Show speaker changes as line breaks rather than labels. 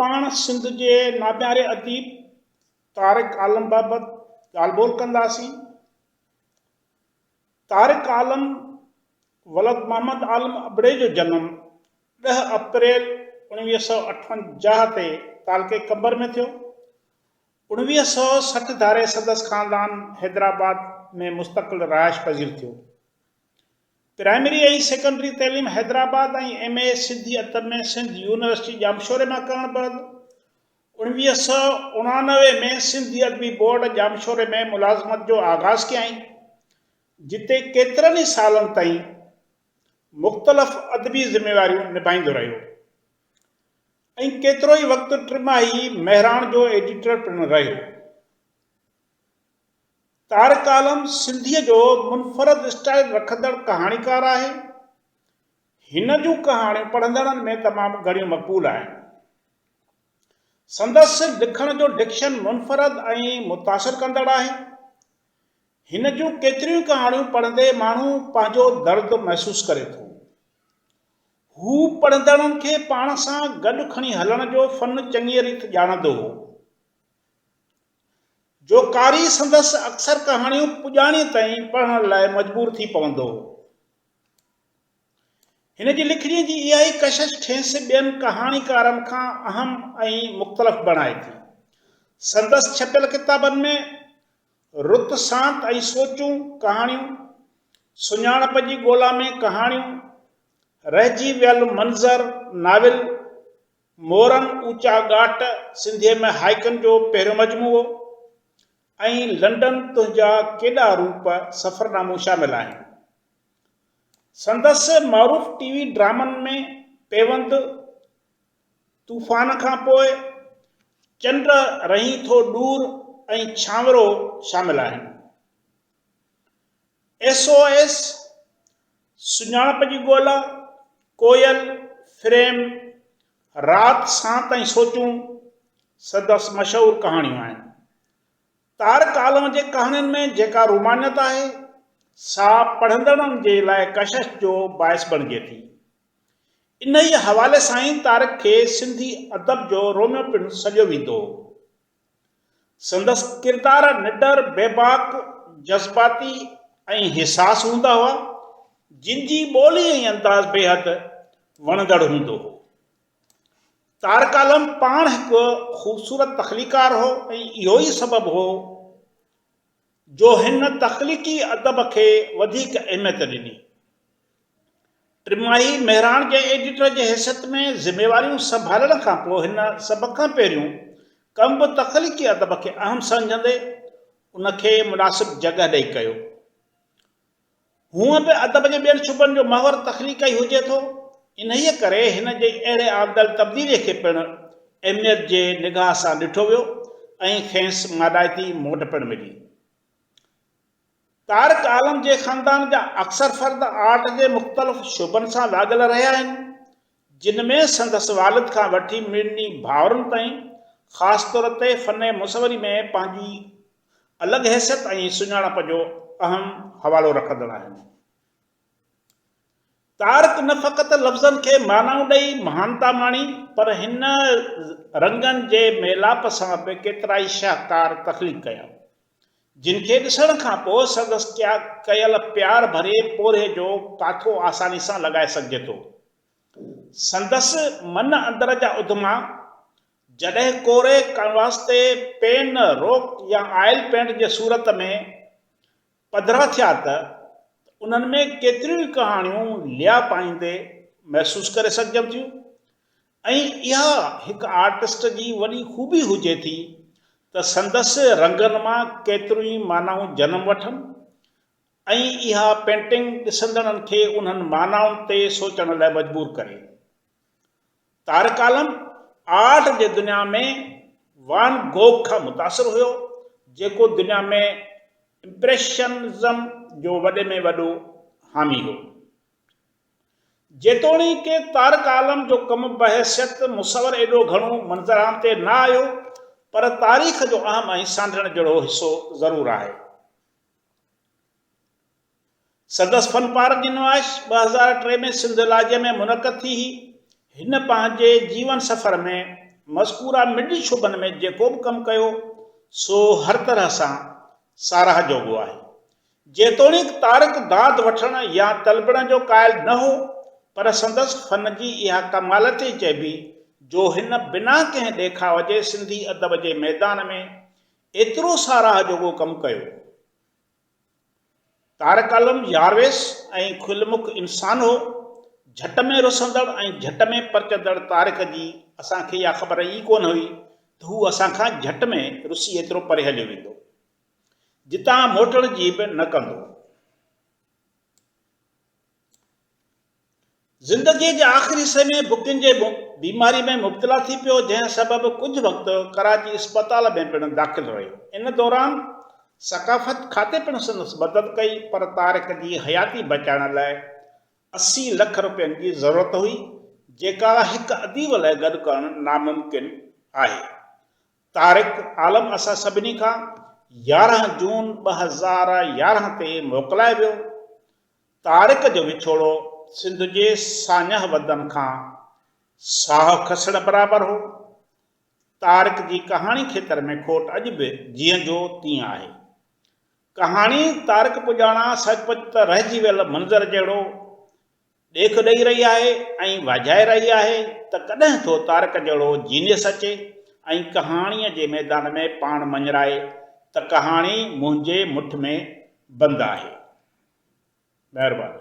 पाण सिंध जे नाप्यारे अदीब तारिक आलम बाबति ॻाल्हि ॿोल कंदासीं। तारिक आलम वलद मोहम्मद आलम अबड़े जो जनम 10 अप्रैल 1958 ते तालके कंबर में थियो। 1960 धारे संदसि ख़ानदान हैदराबाद में मुस्तक़िल रहाइश पज़ीर थियो। प्राइमरी ऐं सेकेंडरी तइलीम हैदराबाद ऐं MA सिंधी अदब में सिंध यूनिवर्सिटी जामशोरे मां करण बैदि 1989 में सिंधी अदबी बोर्ड जामशोरे में मुलाज़मत जो आगाज़ कयईं, जिते केतिरनि ई सालनि ताईं मुख़्तलिफ़ अदबी ज़िम्मेवारियूं निभाईंदो रहियो ऐं केतिरो ई वक़्तु टिमाही महराण जो एडिटर पिणु रहियो। तारिक आलम सिंधीअ जो मुनफ़रद स्टाइल रखंदड़ कहाणीकार आहे। हिन जूं कहाणियूं पढ़ंदड़नि में तमामु घणियूं मक़बूल आहिनि। संदसि लिखण जो डिक्शन मुनफ़रद ऐं मुतासिर कंदड़ आहे। हिन जूं केतिरियूं कहाणियूं पढ़ंदे माण्हू पंहिंजो दर्द महसूस करे थो। हू पढ़ंदड़नि खे पाण सां गॾु खणी हलण जो फ़न चङीअ रीति ॼाणंदो हो। जो कारी संदसि अक्सर कहाणियूं पुॼाणी ताईं पढ़ण लाइ मजबूर थी पवंदो हो। हिन जी लिखणीअ जी इहा ई कशिश खेसि ॿियनि कहाणीकारनि खां अहम ऐं मुख़्तलिफ़ बणाए थी। संदसि छपियल किताबनि में रुत सांत ऐं सोचूं कहाणियूं, सुञाणप जी ॻोल्हा में कहाणियूं, रहिजी वियल मंज़र नाविल, मोरनि ऊचा ॻाट सिंधीअ में हाइकनि जो पहिरियों मजमूओ ऐं लंडन तुंहिंजा केॾा रूप सफ़रनामो शामिल आहिनि। संदसि मरूफ़ TV ड्रामनि में पेवंद, तूफ़ान खां पोइ, चंड रही थो दूर ऐं छांवरो शामिल आहिनि। SOS, सुञाणप जी ॻोल्हा, कोयल, फ्रेम, रात सांत ऐं सोचूं संदसि मशहूरु कहाणियूं आहिनि। तारिक आलम जे कहाणियुनि में जेका रुमानियत आहे सा पढ़ंदड़नि जे लाइ कशिश जो बाइस बणिजे थी। इन ई हवाले सां ई तारिक खे सिंधी अदब जो रोमियो पिणु सॾियो वेंदो हो। संदसि किरदार निडर, बेबाक, जज़्बाती ऐं हिसास हूंदा हुआ, जिन जी ॿोली ऐं अंदाज़ बेहद वणंदड़ हूंदो हो। तारिक आलम पाण हिकु ख़ूबसूरत तख़लीकार हो ऐं इहो ई सबबु हो जो हिन तख़लीक़ी अदब खे वधीक अहमियत ॾिनी। टिमाही महराण जे एडिटर जे हैसियत में ज़िम्मेवारियूं संभालण खां पोइ हिन सभ खां पहिरियों कम बि तख़लीक़ी अदब खे अहम सम्झंदे उनखे मुनासिब जॻह ॾेई कयो। हूअं बि अदब जे ॿियनि शुबनि जो महवर तख़लीक़ ई हुजे थो, इन ई करे हिन जे अहिड़े आदल तब्दीलीअ खे पिणु अहमियत जे निगाह सां ॾिठो वियो ऐं खेसि मादाइती मोट पिणु मिली। तारिक आलम जे ख़ानदान जा अक्सर फ़र्द आर्ट जे मुख़्तलिफ़ शुबनि सां लाॻल रहिया आहिनि, जिन में संदसि वालिद खां वठी मिड़नी भाउरनि ताईं ख़ासि तौर ते फ़न मुसवरी में पंहिंजी अलॻि हैसियत ऐं सुञाणप जो अहम हवालो रखंदड़ आहिनि। तारिक न फ़क़ति लफ़्ज़नि खे मानाऊं ॾेई महानता माणी, पर हिन रंगनि जे मेलाप सां बि केतिरा ई शाहकार तख़लीक़ कया, जिन खे ॾिसण खां पोइ संदसि कयल प्यार भरे पोरे जो काथो आसानी सां लॻाए सघिजे थो। संदसि मन अंदर जा उद्दमा जॾहिं कोरे कैनवास ते पेन, रोक या ऑयल पेंट जे सूरत में पधरा थिया त उन्हनि में केतिरियूं ई कहाणियूं लिया पाईंदे महसूस करे सघजनि थियूं ऐं इहा हिकु आर्टिस्ट जी वॾी खूबी हुजे थी त संदसि रंगनि मां केतिरियूं ई मानाऊं जनम वठनि ऐं इहा पेंटिंग ॾिसंदड़नि खे उन्हनि मानाउनि ते सोचण लाइ मजबूर करे। तारिक आलम आर्ट जे दुनिया में वान गोग खां मुतासिर हुयो, जेको दुनिया में इम्प्रेशनिज़म जो वॾे में वॾो हामी हो। जेतोणीकि तारिक आलम जो कमु बहैसियत मुसवर एॾो घणो मंज़राम ते न आयो, पर तारीख़ जो अहम ऐं सांढण जहिड़ो हिसो ज़रूरु आहे। संदसि फनपार जी नुमाइश 2003 में सिंध लाजे में मुनक़द थी। हिन पंहिंजे जीवन सफ़र में मज़कूरा मिडी शुबनि में जेको बि कमु कयो सो हर तरह सां साराह जोॻो आहे। जेतोणीकि तारिक दाद वठण या तलबण जो क़ाइल न हो, पर संदसि फ़न जी इहा कमाल ते चइबी जो हिन बिना कंहिं ॾेखाव जे सिंधी अदब जे मैदान में एतिरो साराह जोॻो कमु कयो। तारिक आलम यारवेस ऐं खुलमुख इंसान हो। झट में रुसंदड़ ऐं झट में परचंदड़ तारिक जी असांखे इहा ख़बर ई कोन हुई त हू असांखां झट में रुसी एतिरो परे हलियो वेंदो, जितां मोटण जी बि न कंदो। ज़िंदगीअ जे आख़िरी हिस्से में बुकिन जे बीमारी में मुब्तला थी पियो, जंहिं सबबि कुझु वक़्तु कराची इस्पताल में पिणु दाख़िल रहियो। इन दौरान सकाफ़त खाते पिणु संदसि मदद कई, पर तारिक जी हयाती बचाइण लाइ 80 लख रुपयनि जी ज़रूरत हुई, जेका हिकु अदीब लाइ गॾु करणु नामुमकिन आहे। तारिक आलम असां सभिनी खां 11 जून 2011 ते मोकिलाए वियो। तारिक जो विछोड़ो सिंध जे सान्यह वदन खां साहु खसण बराबरि हो। तारिक जी कहाणी खेतर में खोट अॼु बि जीअं जो तीअं आहे। कहाणी तारिक पुॼाणा सचपच त रहिजी वियल मंज़र जहिड़ो ॾेख ॾेई रही आहे ऐं वाजाए रही आहे त कॾहिं थो तारिक जहिड़ो जीनियस अचे ऐं कहाणीअ जे मैदान में पाण मञराए त कहाणी मुंहिंजे मुठ में बंदि आहे। महिरबानी।